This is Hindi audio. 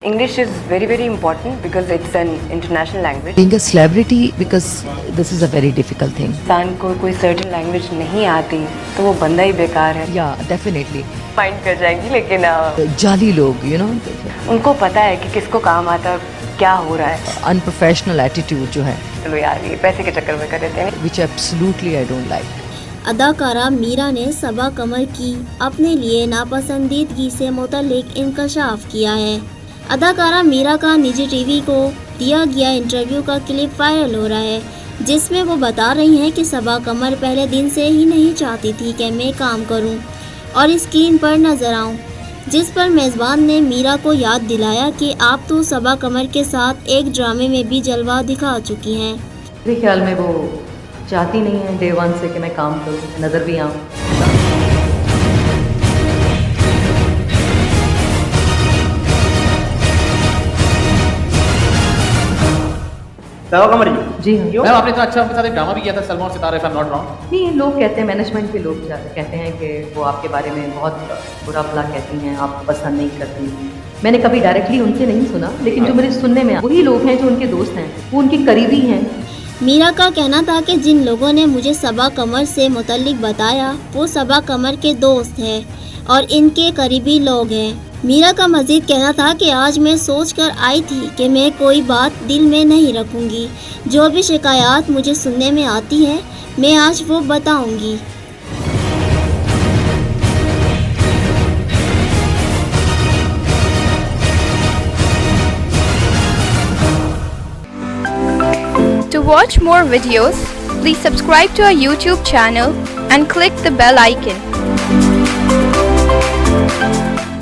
English is very, very important because it's an international language. Being a celebrity, because this is a very difficult thing. इंसान को कोई certain language नहीं आती तो वो बंदा ही बेकार है. Yeah, definitely. Mind कर जाएंगी लेकिन जाली लोग, you know, उनको पता है कि किसको काम आता है क्या हो रहा है. unprofessional attitude जो है, चलो यार ये पैसे के चक्कर में कर देते हैं. which absolutely I don't like. अदाकारा मीरा ने सबा कमर की अपने लिए नापसंदीदगी से मुतल्लिक इंकशाफ किया है। अदाकारा मीरा का निजी टीवी को दिया गया इंटरव्यू का क्लिप वायरल हो रहा है, जिसमें वो बता रही हैं कि सबा कमर पहले दिन से ही नहीं चाहती थी कि मैं काम करूं और स्क्रीन पर नजर आऊं, जिस पर मेज़बान ने मीरा को याद दिलाया कि आप तो सबा कमर के साथ एक ड्रामे में भी जलवा दिखा चुकी हैं। मेरे ख्याल में वो चाहती नहीं है डे वन से कि मैं काम करूं, नज़र भी आऊं। सबा कमर जी हाँ। मैम आपने इतना अच्छा उनके साथ एक ड्रामा भी किया था सलमान और Sitara, if I am not wrong. नहीं, लोग कहते हैं, मैनेजमेंट के लोग कहते हैं कि वो आपके बारे में बहुत बुरा भला कहती हैं, आप पसंद नहीं करती। मैंने कभी डायरेक्टली उनसे नहीं सुना, लेकिन जो मेरे सुनने में वही लोग हैं जो उनके दोस्त हैं, वो उनके करीबी हैं। मीरा का कहना था कि जिन लोगों ने मुझे सबा कमर से मुतल्लिक बताया वो सबा कमर के दोस्त हैं और इनके करीबी लोग हैं। मीरा का मज़ीद कहना था कि आज मैं सोच कर आई थी कि मैं कोई बात दिल में नहीं रखूंगी, जो भी शिकायत मुझे सुनने में आती है मैं आज वो बताऊंगी। To watch more videos, please subscribe to our YouTube channel and click the bell icon.